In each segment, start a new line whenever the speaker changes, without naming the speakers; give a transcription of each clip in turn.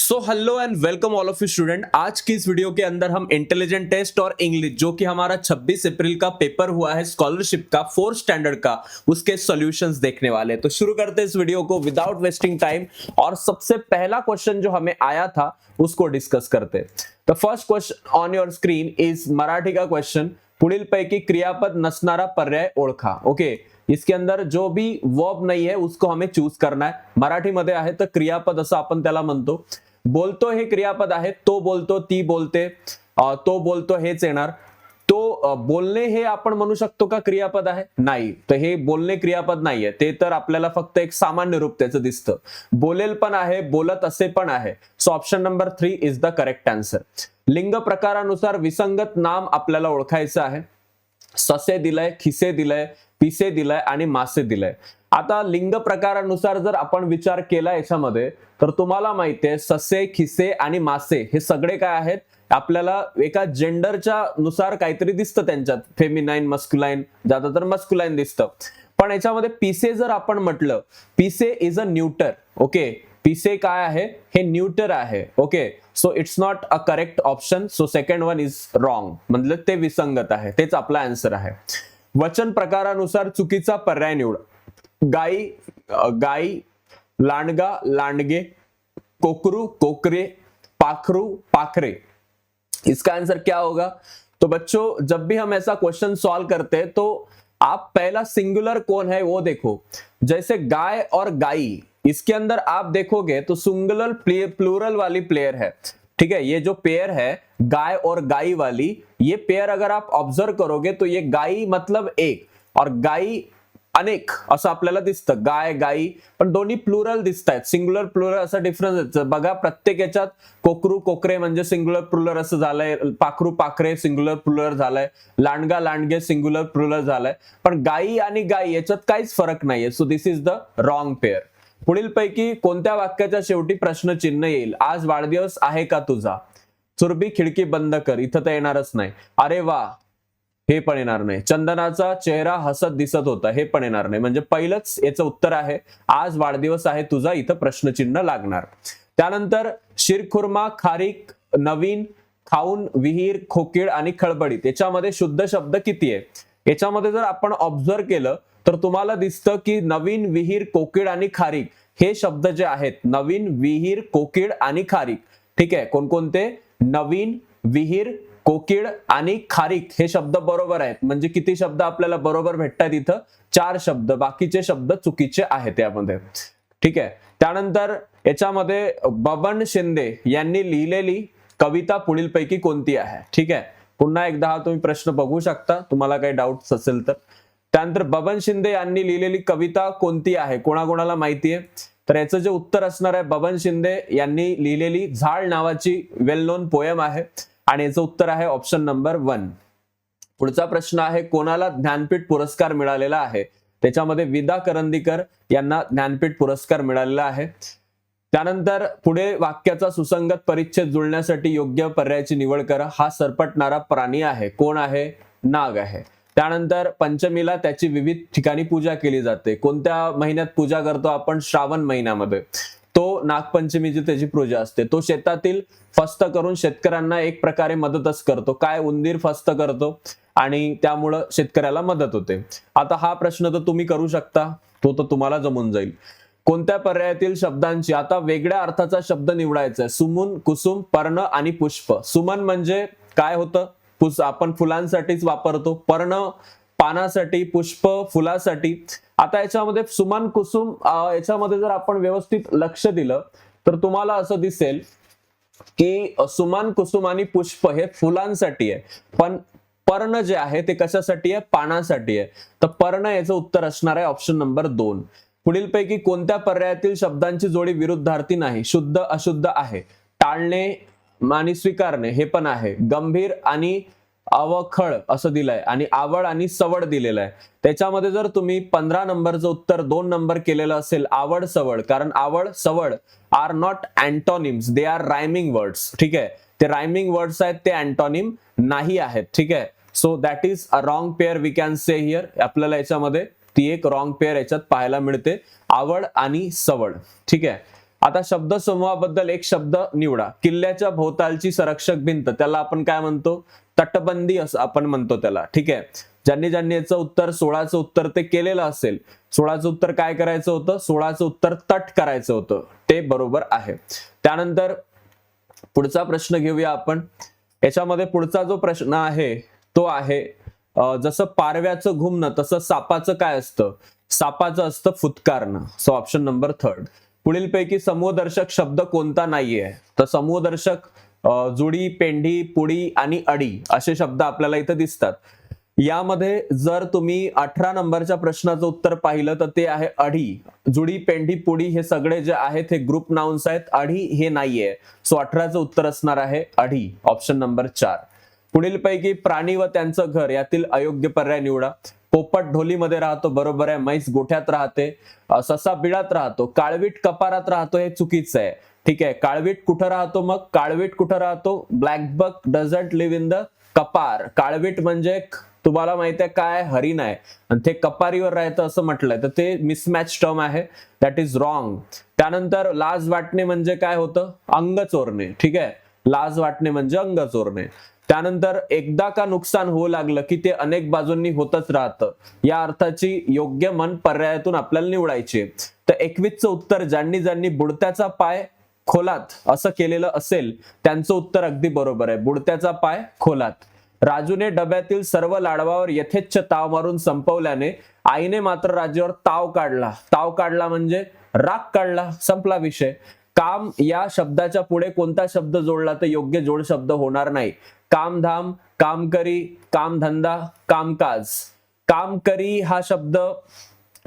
So hello end welcome all of you student. आज की इस video के अंदर हम इंटेलिजेंट टेस्ट और इंग्लिश जो कि हमारा 26 अप्रैल का पेपर हुआ है स्कॉलरशिप का 4th स्टैंडर्ड का, उसके सॉल्यूशंस देखने वाले हैं। तो शुरू करते हैं इस वीडियो को विदाउट वेस्टिंग टाइम और सबसे पहला क्वेश्चन जो हमें आया था उसको डिस्कस करते हैं। The first question on your screen is Marathi का क्वेश्चन, पुढीलपैकी क्रियापद नसणारा पर्याय ओळखा। ओके, इसके अंदर जो भी वर्ब नाही है उसको हमें चूज करना है। मराठीमध्ये आहे तर क्रियापद असं आपण त्याला म्हणतो। बोलतो हे क्रियापद आहे, तो बोलतो, ती बोलते, तो बोलतो हेच येणार। तो बोलणे हे आपण म्हणू शकतो का क्रियापद आहे? नाही, तर हे बोलणे क्रियापद नाहीये, ते तर आपल्याला फक्त एक सामान्य रूप त्याचं दिसतं। बोलेल पण आहे, बोलत असे पण आहे। So option number 3 is the correct answer. लिंग प्रकारानुसार विसंगत नाम आपल्याला ओळखायचं आहे। ससे दिलंय, खिसे दिलंय, पिसे दिलंय आणि मासे दिलंय। आता लिंग प्रकारानुसार जर आपण विचार केला याच्यामध्ये तर तुम्हाला माहितीये ससे, खिसे आणि मासे हे सगळे काय आहेत, आपल्याला एका जेंडरच्या नुसार काहीतरी दिसतं त्यांच्यात, फेमिनाइन, मस्क्युलाइन, ज्यादा तर मस्क्युलाइन दिसतं। पण याच्यामध्ये पिसे जर आपण म्हटलं, पिसे इज अ न्यूटर। ओके, पिसे काय आहे? हे न्यूटर आहे। Okay, so it's not a correct option, so second one is wrong, म्हणजे ते विसंगत आहे, तेच आपला आन्सर आहे। वचन प्रकारानुसार चुकीचा पर्याय निवड। गाई, गाई, लांडगा, लांडगे, कोकरू, कोकरे, पाखरू, पाखरे। इसका आंसर क्या होगा? तो बच्चों जब भी हम ऐसा क्वेश्चन सॉल्व करते हैं तो आप पहला सिंगुलर कौन है वो देखो। जैसे गाय और गाई, इसके अंदर आप देखोगे तो सिंगुलर प्लूरल वाली प्लेयर है। ठीक है, ये जो पेयर है गाय और गाई वाली, ये पेयर अगर आप ऑब्जर्व करोगे तो ये गाई मतलब एक और गाई अनेक असं आपल्याला दिसतं। गाय, गाई, पण दोन्ही प्लुरल दिसतायत, सिंगुलर प्लुरल असा डिफरन्स बघा। प्रत्येक याच्यात कोकरू, कोकरे म्हणजे सिंगुलर प्लुरल असं झालंय, पाखरू, पाखरे सिंगुलर प्लुरल झालंय, लांडगा, लांडगे सिंगुलर प्लुरल झालंय, पण गाई आणि गाई याच्यात काहीच फरक नाहीये। So this is the wrong pair. पुढीलपैकी कोणत्या वाक्याच्या शेवटी प्रश्नचिन्ह येईल? आज वाढदिवस आहे का तुझा? चुरबी खिडकी बंद कर, इथं तर येणारच नाही। अरे वा, हे पण येणार नाही। चंदनाचा चेहरा हसत दिसत होता, हे पण येणार नाही, म्हणजे पहिलंच याचं उत्तर आहे आज वाढदिवस आहे तुझा, इथं प्रश्नचिन्ह लागणार। त्यानंतर शिरखुर्मा, खारीक, नवीन, खाऊन, विहीर, खोकीड आणि खळबळीत, याच्यामध्ये शुद्ध शब्द किती आहे? याच्यामध्ये जर आपण ऑब्झर्व केलं तर तुम्हाला दिसतं की नवीन, विहीर, कोकीड आणि खारीक हे शब्द जे आहेत, नवीन, विहीर, कोकीड आणि खारीक, ठीक आहे, कोणकोणते? नवीन, विहीर, कोकीड आणि खारीक हे शब्द बरोबर आहेत। म्हणजे किती शब्द आपल्याला बरोबर भेटतात इथं? 4 शब्द, बाकीचे शब्द चुकीचे आहेत यामध्ये। ठीक आहे, त्यानंतर याच्यामध्ये बबन शिंदे यांनी लिहिलेली कविता पुढीलपैकी कोणती आहे? ठीक आहे, पुन्हा एकदा हा तुम्ही प्रश्न बघू शकता तुम्हाला काही डाऊट्स असेल तर। त्यानंतर बबन शिंदे यांनी लिहिलेली कविता कोणती आहे? कोणाकोणाला माहिती आहे? तर याचं जे उत्तर असणार आहे, बबन शिंदे यांनी लिहिलेली झाड नावाची वेल नोन पोयम आहे आणि याचं उत्तर आहे ऑप्शन नंबर 1। पुढचा प्रश्न आहे, कोणाला ज्ञानपीठ पुरस्कार मिळालेला आहे? त्याच्यामध्ये विदा करंदीकर यांना ज्ञानपीठ पुरस्कार मिळालेला आहे। त्यानंतर पुढे वाक्याचा सुसंगत परिच्छेद जुळण्यासाठी योग्य पर्यायाची निवड करा। हा सरपटणारा प्राणी आहे, कोण आहे? नाग आहे। त्यानंतर पंचमीला त्याची विविध ठिकाणी पूजा केली जाते। कोणत्या महिन्यात पूजा करतो आपण? श्रावण महिन्यामध्ये। तो नागपंचमीची त्याची पूजा असते। तो शेतातील फस्त करून शेतकऱ्यांना एक प्रकारे मदतच करतो। काय? उंदीर फस्त करतो आणि त्यामुळं शेतकऱ्याला मदत होते। आता हा प्रश्न तर तुम्ही करू शकता, तो तर तुम्हाला जमून जाईल। कोणत्या पर्यायातील शब्दांची, आता वेगळ्या अर्थाचा शब्द निवडायचा आहे। सुमन, कुसुम, पर्ण आणि पुष्प। सुमन म्हणजे काय होतं? आपण फुलांसाठीच वापरतो, पर्ण पानासाठी, पुष्प फुलासाठी। आता याच्यामध्ये सुमन, कुसुम, याच्यामध्ये जर आपण व्यवस्थित लक्ष दिलं तर तुम्हाला असं दिसेल की सुमन, कुसुम आणि पुष्प हे फुलांसाठी आहे, पण पर्ण जे आहे ते कशासाठी आहे? पानासाठी आहे। तर पर्ण याचं उत्तर असणार आहे ऑप्शन नंबर 2। पुढीलपैकी कोणत्या पर्यायातील शब्दांची जोडी विरुद्धार्थी नाही? शुद्ध, अशुद्ध आहे। टाळणे आणि स्वीकारणे हे पण आहे। गंभीर आणि अवखळ असं दिलंय आणि आवड आणि सवड दिलेलं आहे। त्याच्यामध्ये जर तुम्ही 15 नंबरचं उत्तर 2 नंबर केलेलं असेल, आवड, सवड, कारण आवड, सवड are not antonyms, they are rhyming words. ठीक आहे, ते रायमिंग वर्ड्स आहेत, ते अँटोनिम नाही आहेत। ठीक आहे, so that is a wrong pair we can say here. आपल्याला याच्यामध्ये ती एक रॉंग पेअर याच्यात पाहायला मिळते, आवड आणि सवड। ठीक आहे, आता शब्द समूहाबद्दल एक शब्द निवडा. किल्ल्याच्या भोवतालची संरक्षक भिंत, त्याला आपण काय म्हणतो? तटबंदी असं आपण म्हणतो त्याला. ठीक आहे. ज्यांनी ज्यांनी याचं उत्तर 16चं उत्तर ते केलेलं असेल, 16चं उत्तर काय करायचं होतं? 16चं उत्तर तट करायचं होतं. ते बरोबर आहे. त्यानंतर पुढचा प्रश्न घेऊया आपण. याच्यामध्ये पुढचा जो प्रश्न आहे तो आहे जसं पारव्याचं घुमणं तसं सापाचं काय असतं? सापाचं असतं फुत्कारणं. So option number 3. पुढीलपैकी समूहदर्शक शब्द कोणता नाहीये? तर समूहदर्शक जुडी, पेंढी, पुडी आणि अडी असे शब्द आपल्याला इथं दिसतात. यामध्ये जर तुम्ही 18 नंबरच्या प्रश्नाचं उत्तर पाहिलं तर ते आहे अढी. जुडी, पेंढी, पुडी हे सगळे जे आहेत हे ग्रुप नाउन्स आहेत. अढी हे नाहीये. सो 18चं उत्तर असणार आहे अढी. Option number 4. पुढीलपैकी प्राणी व त्यांचं घर यातील अयोग्य पर्याय निवडा. पोपट ढोलीमध्ये राहतो, बरोबर आहे. म्हैस गोठ्यात राहते. ससा बिळात राहतो. काळवीट कपारात राहतो, हे चुकीचं आहे. ठीक आहे. काळवीट कुठं राहतो? मग काळवीट कुठं राहतो? Black buck doesn't live in the कपार. काळवीट म्हणजे तुम्हाला माहिती आहे काय? हरिण आहे आणि ते कपारीवर राहतं असं म्हटलंय, तर ते मिसमॅच टर्म आहे. That is wrong. त्यानंतर लाज वाटणे म्हणजे काय होतं? अंग चोरणे. ठीक आहे. लाज वाटणे म्हणजे अंग चोरणे. त्यानंतर एकदा का नुकसान होऊ लागलं की ते अनेक बाजूंनी होतच राहतं, या अर्थाची योग्य मन पर्यायातून आपल्याला निवडायची. तर 21चं उत्तर ज्यांनी ज्यांनी बुडत्याचा पाय खोलात असं केलेलं असेल त्यांचं उत्तर अगदी बरोबर आहे. बुडत्याचा पाय खोलात. राजूने डब्यातील सर्व लाडवावर यथेच्छ ताव मारून संपवल्याने आईने मात्र राजेवर ताव काढला. ताव काढला म्हणजे राग काढला. संपला विषय. काम या शब्दाच्या पुढे कोणता शब्द जोडला तर योग्य जोड शब्द होणार नाही? कामधाम, कामकरी, कामधंदा, कामकाज. कामकरी हा शब्द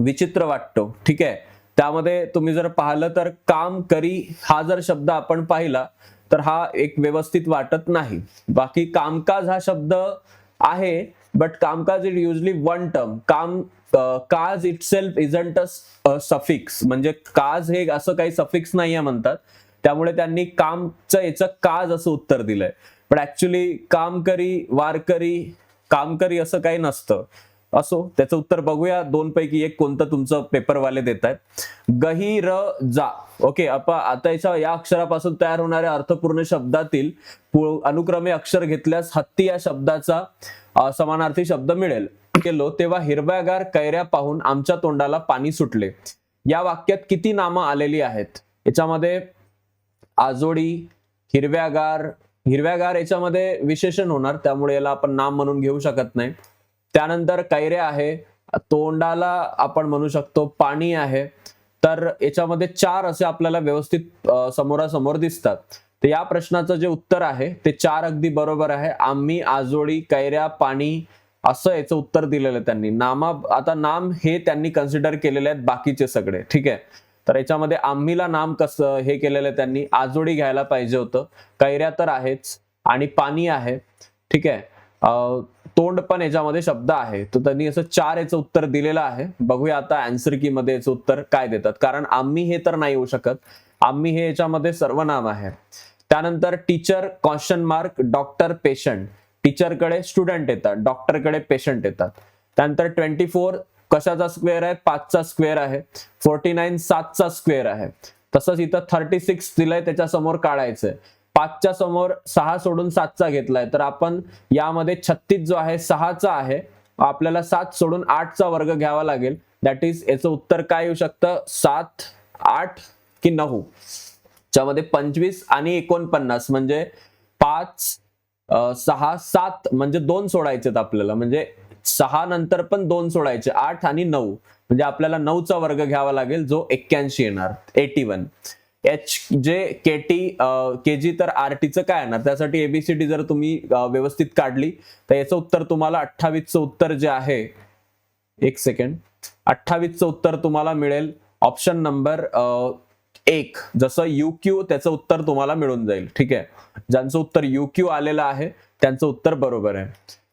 विचित्र वाटतो. ठीक आहे. त्यामध्ये तुम्ही जर पाहिलं तर कामकरी हा जर शब्द आपण पाहिला तर हा एक व्यवस्थित वाटत नाही. बाकी कामकाज हा शब्द आहे, बट कामकाज इट युजली वन टर्म. काज it self isn't a suffix, म्हणजे काज हे असं काही सफिक्स नाहीये म्हणतात. त्यामुळे त्यांनी कामचं याचं काज असं उत्तर दिलंय. पण ऍक्च्युली कामकरी, वारकरी, कामकरी असं काही नसतं. असो, त्याचं उत्तर बघूया. 2 पैकी 1 कोणतं तुमचं पेपरवाले देत आहेत. गही र जा. ओके. आता या अक्षरापासून तयार होणाऱ्या अर्थपूर्ण शब्दातील अनुक्रमे अक्षर घेतल्यास हत्ती या शब्दाचा समानार्थी शब्द मिळेल. केलो तेव्हा हिरव्यागार कैऱ्या पाहून आमच्या तोंडाला पाणी सुटले. या वाक्यात किती नामं आलेली आहेत? याच्यामध्ये आजोडी, हिरव्यागार. हिरव्यागार याच्यामध्ये विशेषण होणार, त्यामुळे याला आपण नाम म्हणून घेऊ शकत नाही. त्यानंतर कैऱ्या आहे. तोंडाला आपण म्हणू शकतो पाणी आहे. तर याच्यामध्ये 4 असे आपल्याला व्यवस्थित समोरासमोर दिसतात. तर या प्रश्नाचं जे उत्तर आहे ते 4 अगदी बरोबर आहे. आम्ही, आजोळी, कैऱ्या, पाणी असं याचं उत्तर दिलेलं आहे त्यांनी. आता नाम हे त्यांनी कन्सिडर केलेले आहेत बाकीचे सगळे. ठीक आहे. तर याच्यामध्ये आम्हीला नाम कसं हे केलेलं आहे त्यांनी? आजोळी घ्यायला पाहिजे होतं. कैऱ्या तर आहेच आणि पाणी आहे. ठीक आहे. तोंड पण याच्यामध्ये शब्द आहे. तर त्यांनी असं 4 याचं उत्तर दिलेलं आहे. बघूया आता आन्सर की मध्ये याचं उत्तर काय देतात, कारण आम्ही हे तर नाही येऊ शकत. आम्ही हे याच्यामध्ये सर्वनाम आहे. त्यानंतर teacher, question mark, doctor, patient. टीचरकडे स्टुडंट येतात, डॉक्टरकडे पेशंट येतात. त्यानंतर 24 कशाचा स्क्वेअर आहे? 5चा स्क्वेअर आहे. 49 7चा स्क्वेअर आहे. तसंच इथं 36 दिलंय, त्याच्या समोर काढायचंय. 5च्या समोर 6 सोडून 7चा घेतलाय, तर आपण यामध्ये 36 जो आहे 6चा आहे. आपल्याला 7 सोडून 8चा वर्ग घ्यावा लागेल. दॅट इज याचं उत्तर काय येऊ शकतं? 7, 8 की 9. त्यामध्ये 25 आणि 49 म्हणजे 5, 6, 7 म्हणजे 2 सोडायचेत आपल्याला. म्हणजे 6 नंतर पण 2 सोडायचे. 8 आणि 9 म्हणजे आपल्याला 9चा वर्ग घ्यावा लागेल, जो 81 येणार. 81. एच जे केटी केजी तर आरटीचं काय येणार? त्यासाठी एबीसीडी जर तुम्ही व्यवस्थित काढली तर याचं उत्तर तुम्हाला 28चं उत्तर जे आहे, 1 सेकंड, 28चं उत्तर तुम्हाला मिळेल ऑप्शन नंबर 1. जसं UQ त्याचं उत्तर तुम्हाला मिळून जाईल. ठीक आहे. ज्यांचं उत्तर UQ आलेलं आहे त्यांचं उत्तर बरोबर आहे.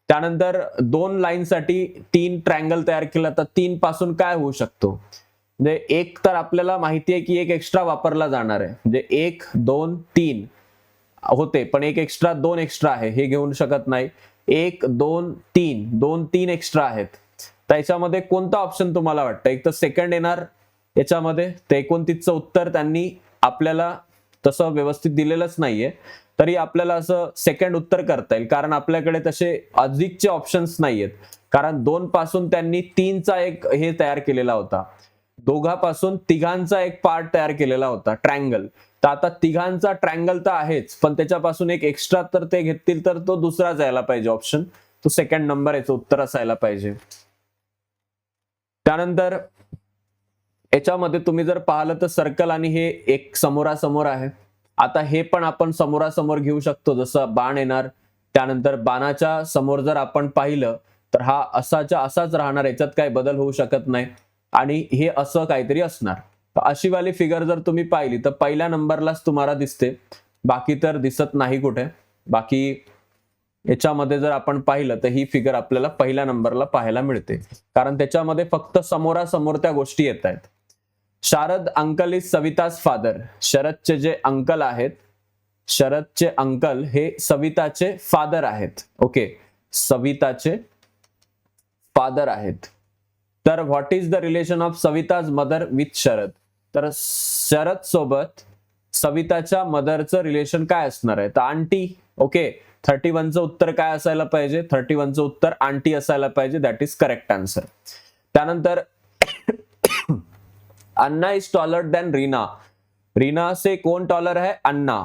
त्यानंतर 2 लाईनसाठी 3 ट्रायंगल तयार केला तर 3 पासून काय होऊ शकतो? म्हणजे 1 तर आपल्याला माहिती आहे की 1 एक्स्ट्रा वापरला जाणार आहे. म्हणजे 1, 2, 3 होते, पण 1 एक्स्ट्रा 2 एक्स्ट्रा आहे, हे घेऊ शकत नाही. 1, 2, 3 2, 3 एक्स्ट्रा आहेत. तर याच्यामध्ये कोणता ऑप्शन तुम्हाला वाटतं? एक तर सेकंड येणार याच्यामध्ये. तर 29चं उत्तर त्यांनी आपल्याला तसं व्यवस्थित दिलेलंच नाहीये, तरी आपल्याला असं सेकंड उत्तर करता येईल, कारण आपल्याकडे तसे अधिकचे ऑप्शन्स नाहीयेत. कारण 2 पासून त्यांनी 3चा एक हे तयार केलेला होता, दोघापासून तिघांचा एक पार्ट तयार केलेला होता, ट्रायंगल. तर आता तिघांचा ट्रायंगल तर आहेच, पण त्याच्यापासून एक एक्स्ट्रा तर ते घेतील, तर तो दुसरा जायला पाहिजे ऑप्शन, तो सेकंड नंबर याचं उत्तर असायला पाहिजे. त्यानंतर याच्यामध्ये तुम्ही जर पाहिलं तर सर्कल आणि हे एक समोरासमोर आहे. आता हे पण आपण समोरासमोर घेऊ शकतो, जसं बाण येणार, त्यानंतर बाणाच्या समोर जर आपण पाहिलं तर हा असाच्या असाच राहणार, याच्यात काही बदल होऊ शकत नाही, आणि हे असं काहीतरी असणार. अशी वाली फिगर जर तुम्ही पाहिली तर पहिल्या नंबरलाच तुम्हाला दिसते, बाकी तर दिसत नाही कुठे. बाकी याच्यामध्ये जर आपण पाहिलं तर ही फिगर आपल्याला पहिल्या नंबरला पाहायला मिळते, कारण त्याच्यामध्ये फक्त समोरासमोर त्या गोष्टी येत आहेत. शारद अंकल इज सविताज फादर. शरदचे जे अंकल आहेत, शरदचे अंकल हे सविताचे फादर आहेत. ओके, सविताचे फादर आहेत. तर what is the relation of Savita's mother with Sharad. तर शरद सोबत सविताच्या मदरचं रिलेशन काय असणार आहे, तर आंटी. ओके, 31चं उत्तर काय असायला पाहिजे, 31चं उत्तर आंटी असायला पाहिजे. That is correct answer. त्यानंतर Anna is taller than Reena. Reena से कौन टॉलर है, Anna.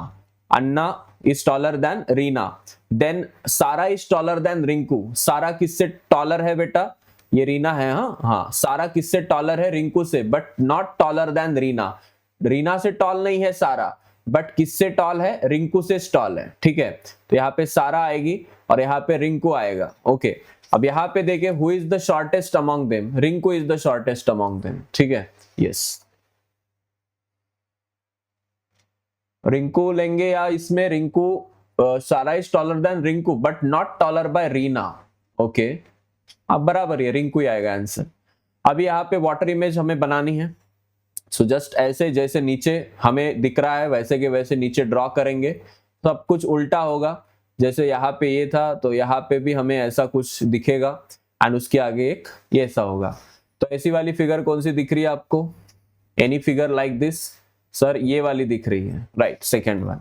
Anna is taller than Reena. Then Sara is taller than Rinku. Sara किससे टॉलर है बेटा, ये रीना है. हाँ, सारा किससे टॉलर है, रिंकू से, but not taller than Reena. Reena से टॉल नहीं है सारा, बट किससे टॉल है, रिंकू से टॉल है. ठीक है, तो यहाँ पे सारा आएगी और यहाँ पे रिंकू आएगा. ओके, अब यहाँ पे देखें, who is the shortest among them, Rinku is the shortest among them. ठीक है, यस, रिंकू लेंगे, या इसमें Rinku, Sara is taller than Rinku but not taller by Reena. Okay, अब बराबर है, रिंकू ही आएगा आंसर. अभी यहाँ पे वाटर इमेज हमें बनानी है. सो जस्ट ऐसे जैसे नीचे हमें दिख रहा है वैसे के वैसे नीचे ड्रॉ करेंगे. सब कुछ उल्टा होगा, जैसे यहाँ पे ये था तो यहाँ पे भी हमें ऐसा कुछ दिखेगा, एंड उसके आगे एक ये ऐसा होगा. तो ऐसी वाली फिगर कौन सी दिख रही है आपको, एनी फिगर लाइक दिस. सर ये वाली दिख रही है, राइट, सेकेंड वन.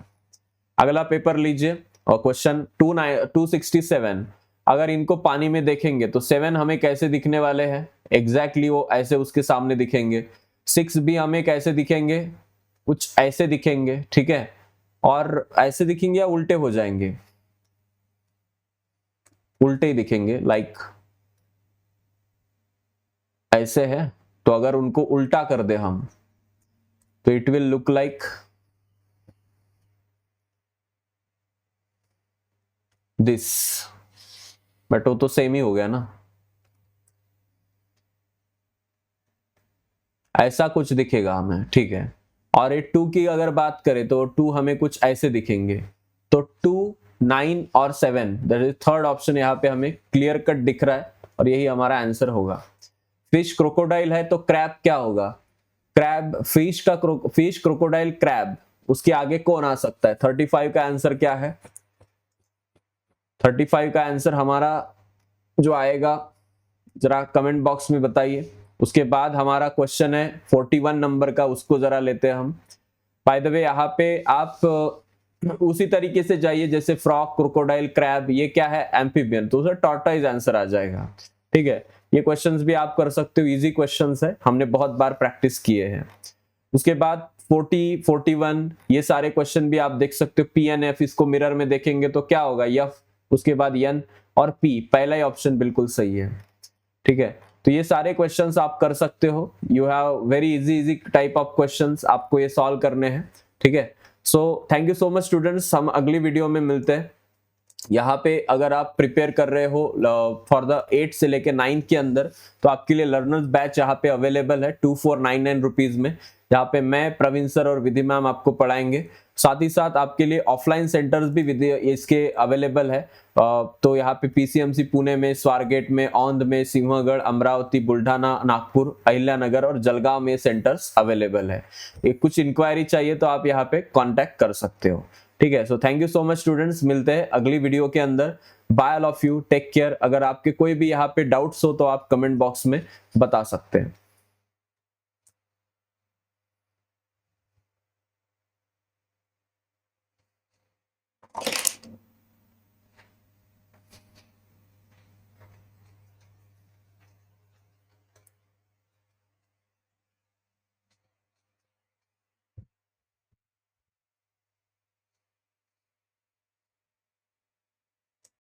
अगला पेपर लीजिए, और क्वेश्चन 267. अगर इनको पानी में देखेंगे तो 7 हमें कैसे दिखने वाले हैं, एग्जैक्टली वो ऐसे उसके सामने दिखेंगे. 6 भी हमें कैसे दिखेंगे, कुछ ऐसे दिखेंगे. ठीक है, और ऐसे दिखेंगे या उल्टे हो जाएंगे, उल्टे ही दिखेंगे, लाइक ऐसे है. तो अगर उनको उल्टा कर दे हम तो it will look like this, but वो तो सेम ही हो गया ना. ऐसा कुछ दिखेगा हमें. ठीक है, और ये 2 की अगर बात करें तो 2 हमें कुछ ऐसे दिखेंगे. तो 2, 9 और 7, दैट इज थर्ड ऑप्शन यहाँ पे हमें क्लियर कट दिख रहा है, और यही हमारा आंसर होगा. फिश क्रोकोडाइल है तो क्रैब क्या होगा, क्रैब, फिश क्रोकोडाइल क्रैब, उसके आगे कौन आ सकता है. 35 का आंसर क्या है, 35 का आंसर हमारा जो आएगा जरा कमेंट बॉक्स में बताइए. उसके बाद हमारा क्वेश्चन है 41 नंबर का, उसको जरा लेते हैं हम. बाय द वे यहाँ पे आप उसी तरीके से जाइए जैसे फ्रॉक, क्रोकोडाइल, क्रैब, ये क्या है, एम्फीबियन, तो उसे टॉर्टोइज आंसर आ जाएगा. ठीक है, ये क्वेश्चंस भी आप कर सकते हो, इजी क्वेश्चंस है, हमने बहुत बार प्रैक्टिस किए हैं. उसके बाद 40, 41 ये सारे क्वेश्चन भी आप देख सकते हो. PNF, इसको मिरर में देखेंगे तो क्या होगा, F, उसके बाद N और P. पहला ही ऑप्शन बिल्कुल सही है. ठीक है, तो ये सारे क्वेश्चंस आप कर सकते हो. You have very easy type of questions आपको ये सॉल्व करने हैं. ठीक है, so thank you so much students, हम अगली वीडियो में मिलते हैं. यहाँ पे अगर आप प्रिपेयर कर रहे हो फॉर द 8 से लेके 9 के अंदर, तो आपके लिए लर्नर्स बैच यहाँ पे अवेलेबल है 2499 रुपीज में. यहाँ पे मैं, प्रवीण सर और विधि मैम आपको पढ़ाएंगे. साथ ही साथ आपके लिए ऑफलाइन सेंटर्स भी इसके अवेलेबल है. तो यहाँ पे PCMC पुणे में, स्वारगेट में, औंध में, सिंहगढ़, अमरावती, बुल्ढाना, नागपुर, अहिल्यानगर और जलगांव में सेंटर्स अवेलेबल है. कुछ इंक्वायरी चाहिए तो आप यहाँ पे कॉन्टैक्ट कर सकते हो. ठीक है, so thank you so much students, मिलते हैं अगली वीडियो के अंदर. Bye all of you, take care. अगर आपके कोई भी यहाँ पे डाउट्स हो तो आप कमेंट बॉक्स में बता सकते हैं.